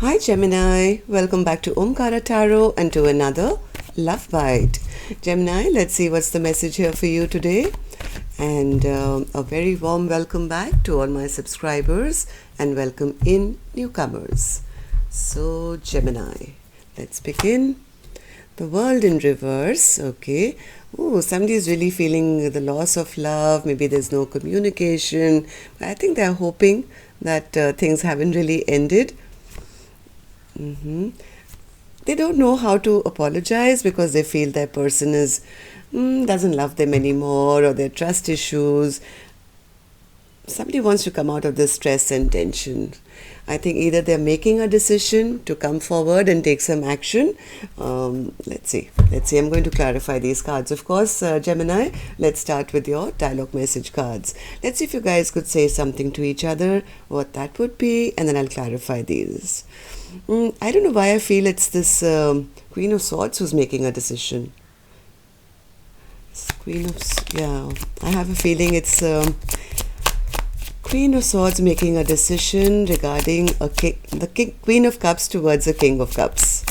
Hi Gemini, welcome back to Omkaratarot and to another Love Bite. Gemini, let's see what's the message here for you today. And a very warm welcome back to all my subscribers and welcome in newcomers. So Gemini, let's begin. The world in reverse, okay. Oh, somebody is really feeling the loss of love. Maybe there's no communication. I think they're hoping that things haven't really ended. They don't know how to apologize because they feel their person doesn't love them anymore, or their trust issues. Somebody wants to come out of this stress and tension. I think either they're making a decision to come forward and take some action. Let's see. I'm going to clarify these cards. Of course, Gemini, let's start with your dialogue message cards. Let's see if you guys could say something to each other, what that would be, and then I'll clarify these. I don't know why I feel it's this Queen of Swords who's making a decision. I have a feeling it's Queen of Swords making a decision regarding the Queen of Cups towards the King of Cups.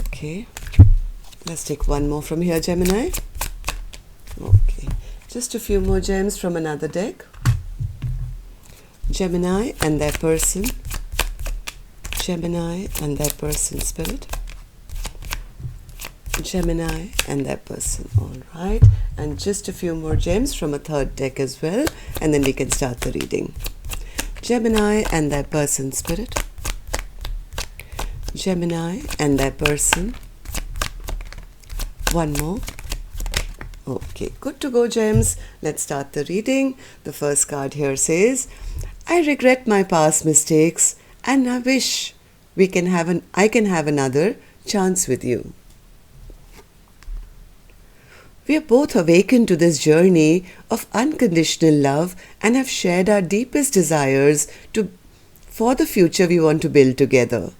Okay, let's take one more from here, Gemini. Okay, just a few more gems from another deck. Gemini and their person. Gemini and their person, Spirit. Gemini and their person. All right, and just a few more gems from a third deck as well, and then we can start the reading. Gemini and their person, Spirit. Gemini and their person. One more. Okay, good to go, gems. Let's start the reading. The first card here says, I regret my past mistakes and I wish I can have another chance with you. We are both awakened to this journey of unconditional love and have shared our deepest desires for the future we want to build together.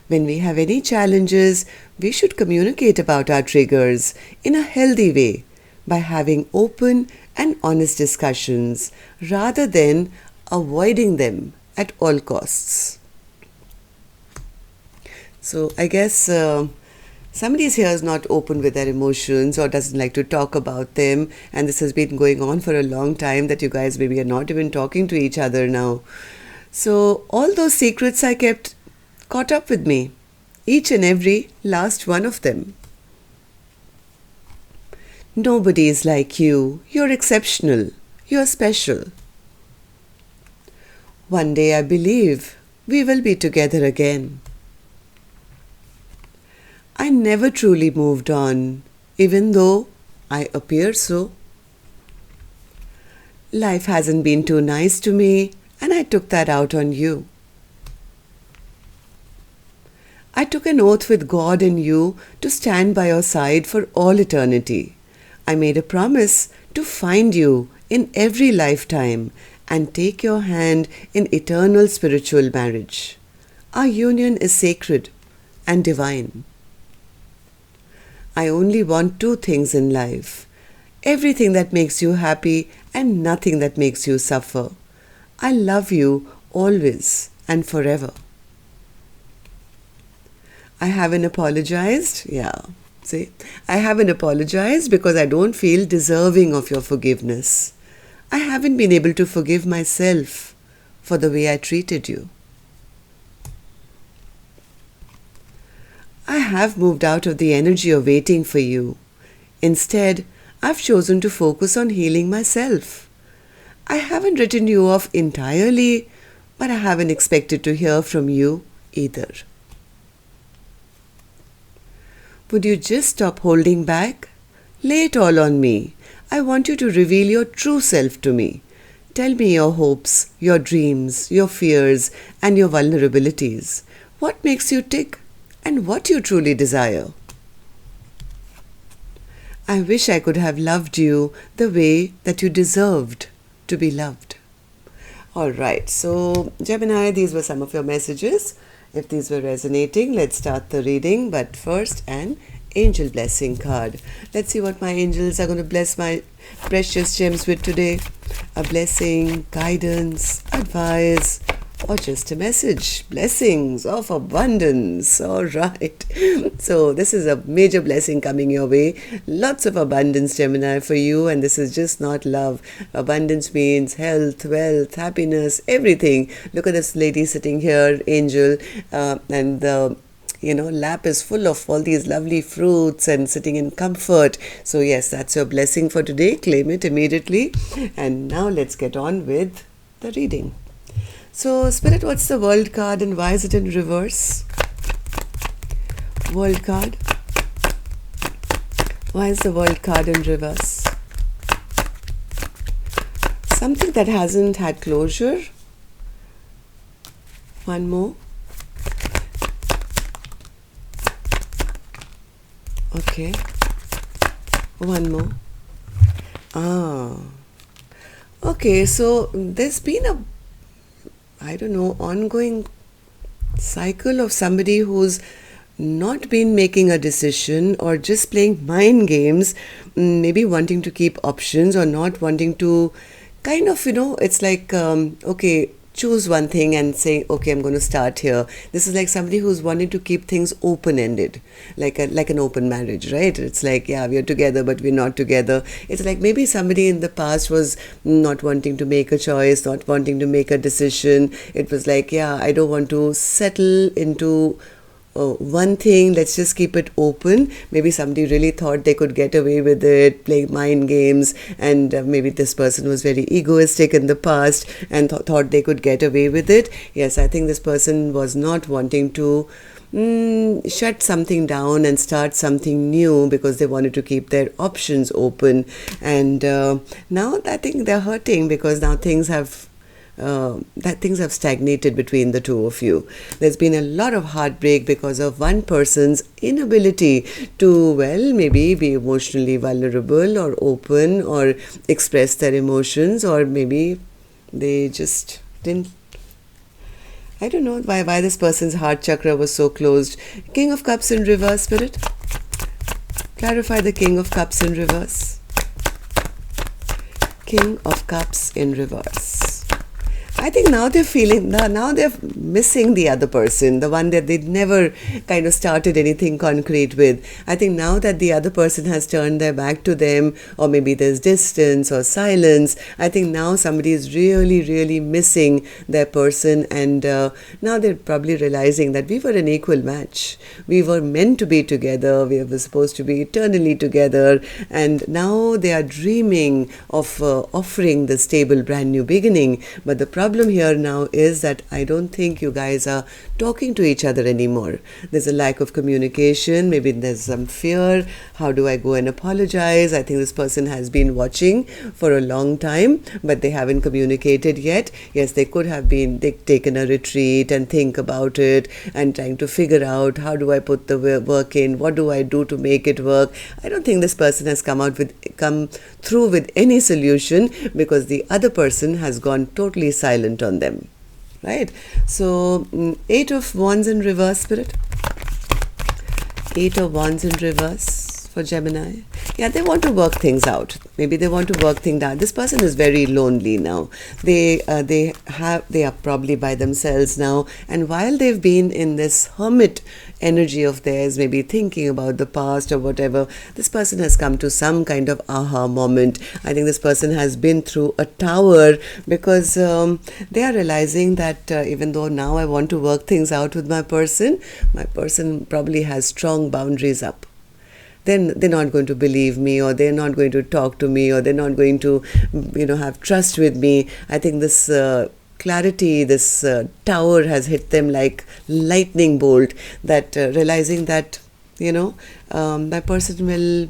When we have any challenges, we should communicate about our triggers in a healthy way by having open and honest discussions rather than avoiding them at all costs. So I guess somebody here is not open with their emotions or doesn't like to talk about them, and this has been going on for a long time that you guys maybe are not even talking to each other now. So all those secrets I kept caught up with me, each and every last one of them. Nobody is like you. You're exceptional. You're special. One day I believe we will be together again. I never truly moved on, even though I appear so. Life hasn't been too nice to me, and I took that out on you. I took an oath with God and you to stand by your side for all eternity. I made a promise to find you in every lifetime and take your hand in eternal spiritual marriage. Our union is sacred and divine. I only want two things in life: everything that makes you happy and nothing that makes you suffer. I love you always and forever. I haven't apologized. I haven't apologized because I don't feel deserving of your forgiveness. I haven't been able to forgive myself for the way I treated you. I have moved out of the energy of waiting for you. Instead, I've chosen to focus on healing myself. I haven't written you off entirely, but I haven't expected to hear from you either. Would you just stop holding back? Lay it all on me. I want you to reveal your true self to me. Tell me your hopes, your dreams, your fears, and your vulnerabilities. What makes you tick? And what you truly desire. I wish I could have loved you the way that you deserved to be loved. All right, so Gemini, these were some of your messages. If these were resonating, let's start the reading. But first, an angel blessing card. Let's see what my angels are going to bless my precious gems with today. A blessing, guidance, advice, or just a message. Blessings of abundance. All right. So this is a major blessing coming your way. Lots of abundance, Gemini, for you. And this is just not love. Abundance means health, wealth, happiness, everything. Look at this lady sitting here, angel, and the lap is full of all these lovely fruits and sitting in comfort. So yes, that's your blessing for today. Claim it immediately. And now let's get on with the reading. So Spirit, what's the World card and why is it in reverse? World card. Why is the World card in reverse? Something that hasn't had closure. One more. Okay. One more. Okay, so there's been a ongoing cycle of somebody who's not been making a decision or just playing mind games, maybe wanting to keep options or not wanting to it's like, okay, choose one thing and say, okay, I'm going to start here. This is like somebody who's wanting to keep things open-ended, like an open marriage, right? It's like, yeah, we're together, but we're not together. It's like maybe somebody in the past was not wanting to make a choice, not wanting to make a decision. It was like, yeah, I don't want to settle into one thing, let's just keep it open. Maybe somebody really thought they could get away with it, playing mind games, and maybe this person was very egoistic in the past and thought they could get away with it. Yes, I think this person was not wanting to shut something down and start something new because they wanted to keep their options open. And now I think they're hurting because now things have stagnated between the two of you. There's been a lot of heartbreak because of one person's inability to, maybe be emotionally vulnerable or open or express their emotions, or maybe they just didn't. I don't know why this person's heart chakra was so closed. King of Cups in reverse, Spirit. Clarify the King of Cups in reverse. King of Cups in reverse. I think now now they're missing the other person, the one that they'd never kind of started anything concrete with. I think now that the other person has turned their back to them, or maybe there's distance or silence, I think now somebody is really, really missing their person, and now they're probably realizing that we were an equal match. We were meant to be together. We were supposed to be eternally together, and now they are dreaming of offering the stable brand new beginning. But the problem here now is that I don't think you guys are talking to each other anymore. There's a lack of communication. Maybe there's some fear. How do I go and apologize? I think this person has been watching for a long time, but they haven't communicated yet. Yes, they could have taken a retreat and think about it and trying to figure out, how do I put the work in? What do I do to make it work? I don't think this person has come through with any solution because the other person has gone totally silent on them, right? So 8 of Wands in reverse, Spirit. 8 of Wands in reverse for Gemini. Yeah, they want to work things out. Maybe they want to work things out. This person is very lonely now. They are probably by themselves now. And while they've been in this hermit energy of theirs, maybe thinking about the past or whatever, this person has come to some kind of aha moment. I think this person has been through a tower because they are realizing that even though now I want to work things out with my person probably has strong boundaries up. Then they're not going to believe me, or they're not going to talk to me, or they're not going to, have trust with me. I think this clarity, this tower has hit them like lightning bolt, that realizing that, my person will,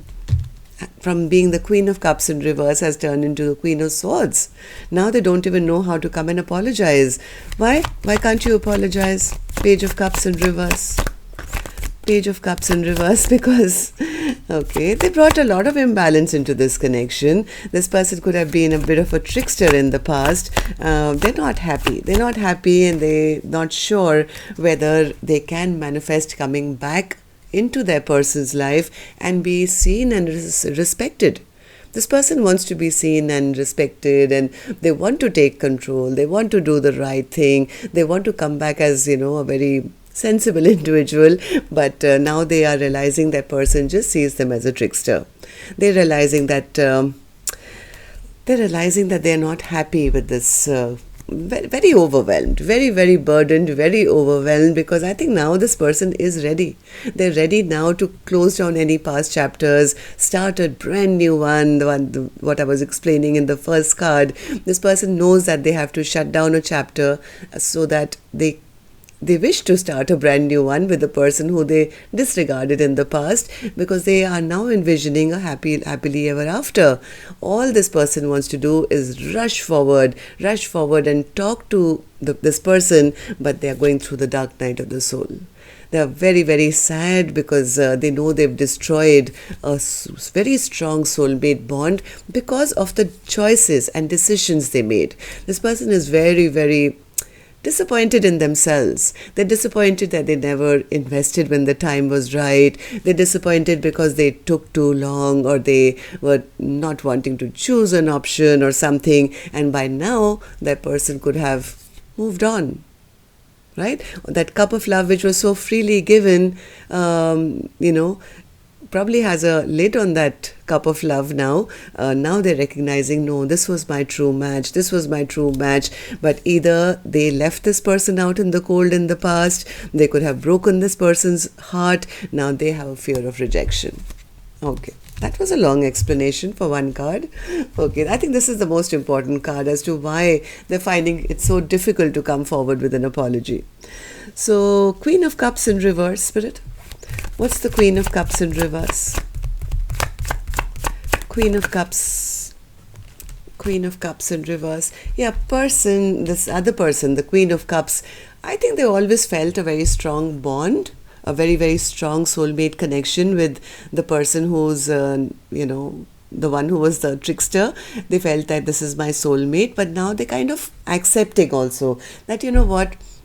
from being the Queen of Cups in reverse, has turned into the Queen of Swords. Now they don't even know how to come and apologize. Why? Why can't you apologize? Page of Cups in reverse. Page of Cups in reverse, because they brought a lot of imbalance into this connection. This person could have been a bit of a trickster in the past. They're not happy and they're not sure whether they can manifest coming back into their person's life and be seen and respected. This person wants to be seen and respected, and they want to take control. They want to do the right thing. They want to come back as, a very sensible individual, but now they are realizing that person just sees them as a trickster. They're realizing that they're not happy with this. Very overwhelmed, very, very burdened, very overwhelmed, because I think now this person is ready. They're ready now to close down any past chapters, start a brand new one, what I was explaining in the first card. This person knows that they have to shut down a chapter so that they wish to start a brand new one with the person who they disregarded in the past, because they are now envisioning a happily ever after. All this person wants to do is rush forward and talk to this person, but they are going through the dark night of the soul. They are very, very sad because they know they've destroyed a very strong soulmate bond because of the choices and decisions they made. This person is very, very disappointed in themselves. They're disappointed that they never invested when the time was right. They're disappointed because they took too long, or they were not wanting to choose an option or something, and by now that person could have moved on. Right? That cup of love which was so freely given, probably has a lid on that cup of love now. Now they're recognizing, no, this was my true match. But either they left this person out in the cold in the past, they could have broken this person's heart. Now they have a fear of rejection. Okay. That was a long explanation for one card. Okay, I think this is the most important card as to why they're finding it so difficult to come forward with an apology. So, Queen of Cups in reverse, Spirit. What's the Queen of Cups in reverse? Queen of Cups in reverse. Yeah, this other person, the Queen of Cups, I think they always felt a very strong bond, a very, very strong soulmate connection with the person who's, the one who was the trickster. They felt that this is my soulmate, but now they're kind of accepting also that,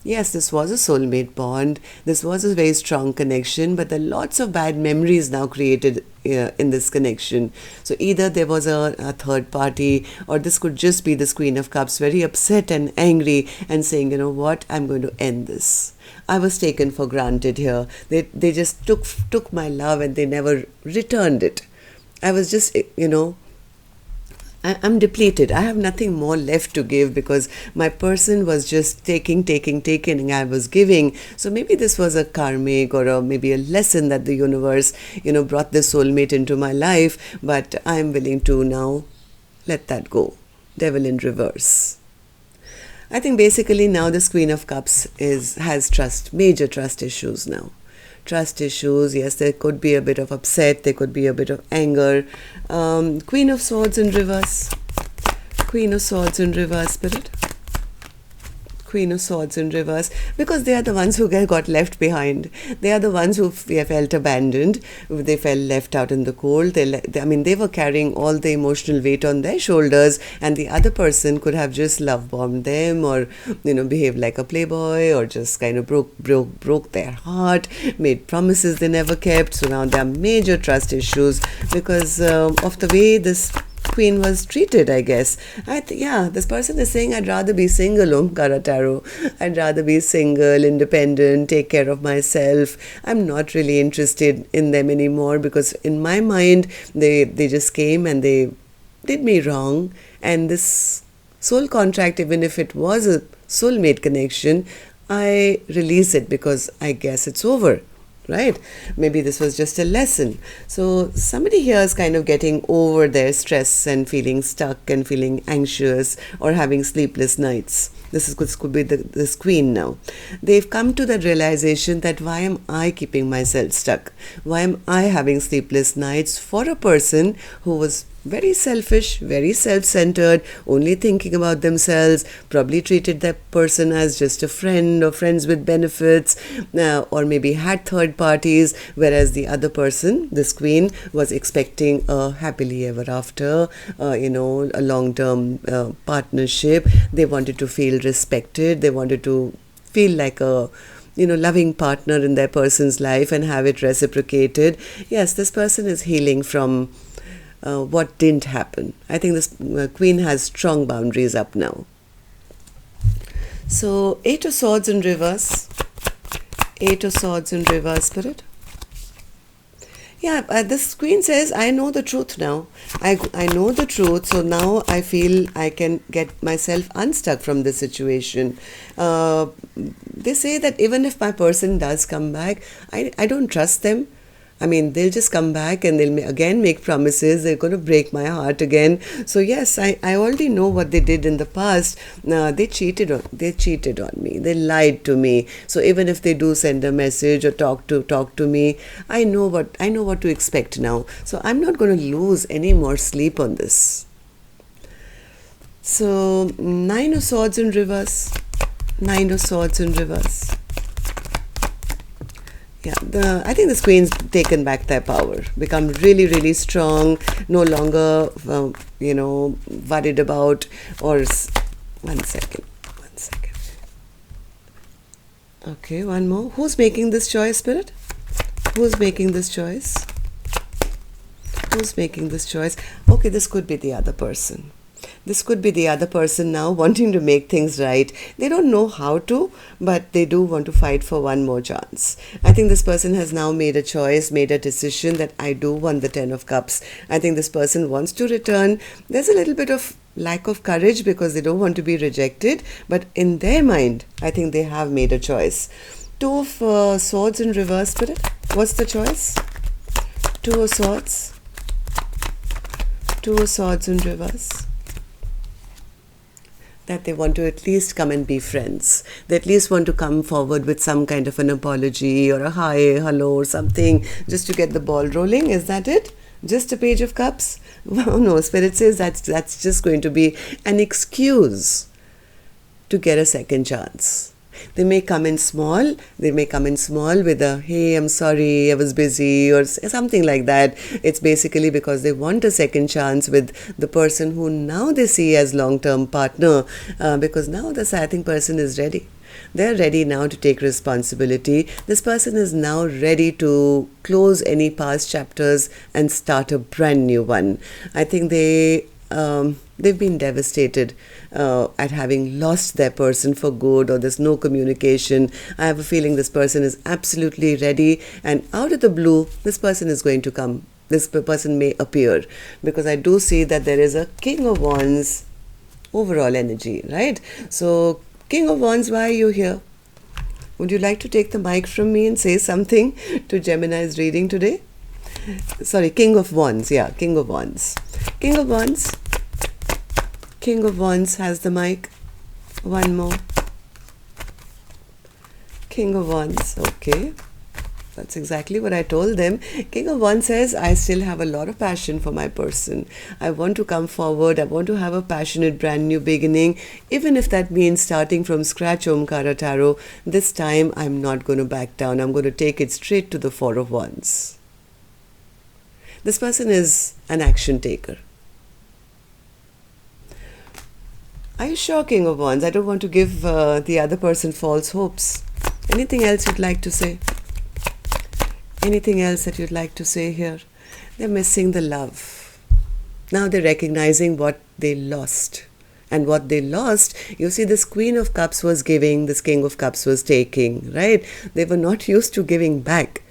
yes, this was a soulmate bond, this was a very strong connection, but there are lots of bad memories now created in this connection. So either there was a third party, or this could just be this Queen of Cups very upset and angry and saying, I'm going to end this. I was taken for granted here. They just took my love and they never returned it. I was just, I'm depleted. I have nothing more left to give because my person was just taking, and I was giving. So maybe this was a karmic or maybe a lesson that the universe, brought this soulmate into my life, but I'm willing to now let that go. Devil in reverse. I think basically now this Queen of Cups has major trust issues now. Trust issues, yes, there could be a bit of upset, there could be a bit of anger. Queen of Swords in reverse. Queen of Swords in reverse, Spirit. Queen of Swords in reverse, because they are the ones who got left behind. They are the ones who felt abandoned. They felt left out in the cold. They were carrying all the emotional weight on their shoulders, and the other person could have just love bombed them, or behaved like a playboy, or just kind of broke their heart, made promises they never kept. So now there are major trust issues because of the way this Queen was treated, I guess. This person is saying, I'd rather be single, Omkaratarot. I'd rather be single, independent, take care of myself. I'm not really interested in them anymore because in my mind, they just came and they did me wrong. And this soul contract, even if it was a soulmate connection, I release it because I guess it's over. Right? Maybe this was just a lesson. So somebody here is kind of getting over their stress and feeling stuck and feeling anxious or having sleepless nights. This could be this Queen now. They've come to the realization that why am I keeping myself stuck? Why am I having sleepless nights for a person who was very selfish, very self-centered, only thinking about themselves, probably treated that person as just a friend or friends with benefits, or maybe had third parties, whereas the other person, this Queen, was expecting a happily ever after, a long-term partnership. They wanted to feel respected. They wanted to feel like a loving partner in their person's life and have it reciprocated. Yes, this person is healing from what didn't happen. I think this Queen has strong boundaries up now. So, Eight of Swords in reverse. Eight of Swords in reverse, Spirit. Yeah, this Queen says, I know the truth now. I know the truth, so now I feel I can get myself unstuck from this situation. They say that even if my person does come back, I don't trust them. I mean, they'll just come back and they'll again make promises. They're going to break my heart again. So yes, I already know what they did in the past. They cheated on me. They lied to me. So even if they do send a message or talk to me, I know what to expect now. So I'm not going to lose any more sleep on this. So Nine of Swords in reverse. Nine of Swords in reverse. Yeah, I think this Queen's taken back their power, become really, really strong, no longer, worried about, or, one second. Okay, one more. Who's making this choice, Spirit? Who's making this choice? Who's making this choice? Okay, this could be the other person. This could be the other person now wanting to make things right. They don't know how to, but they do want to fight for one more chance. I think this person has now made a choice, made a decision that I do want the Ten of Cups. I think this person wants to return. There's a little bit of lack of courage because they don't want to be rejected, but in their mind, I think they have made a choice. Two of Swords in reverse, Spirit. What's the choice? Two of Swords. Two of Swords in reverse. That they want to at least come and be friends. They at least want to come forward with some kind of an apology or a hi, hello or something just to get the ball rolling. Is that it? Just a Page of Cups? Well, no, Spirit says that's just going to be an excuse to get a second chance. They may come in small. They may come in small with a, hey, I'm sorry, I was busy, or something like that. It's basically because they want a second chance with the person who now they see as long-term partner, because now the Satyr person is ready. They're ready now to take responsibility. This person is now ready to close any past chapters and start a brand new one. I think they've been devastated at having lost their person for good, or there's no communication. I have a feeling this person is absolutely ready, and out of the blue, this person is going to come. This person may appear, because I do see that there is a King of Wands overall energy, right? So, King of Wands, why are you here? Would you like to take the mic from me and say something to Gemini's reading today? Sorry, King of Wands. Yeah, King of Wands. King of Wands. King of Wands has the mic. One more. King of Wands. Okay. That's exactly what I told them. King of Wands says, I still have a lot of passion for my person. I want to come forward. I want to have a passionate brand new beginning. Even if that means starting from scratch Omkaratarot, this time I'm not going to back down. I'm going to take it straight to the Four of Wands. This person is an action taker. Are you sure, King of Wands? I don't want to give the other person false hopes. Anything else you'd like to say? Anything else that you'd like to say here? They're missing the love. Now they're recognizing what they lost. And what they lost, you see, this Queen of Cups was giving, this King of Cups was taking, right? They were not used to giving back.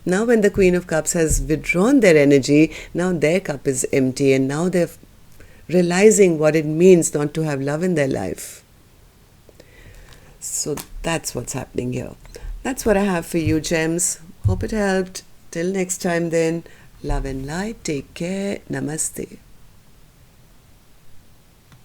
Now when the Queen of Cups has withdrawn their energy, now their cup is empty, and now they're realizing what it means not to have love in their life. So that's what's happening here. That's what I have for you, gems. Hope it helped. Till next time then, love and light. Take care. Namaste.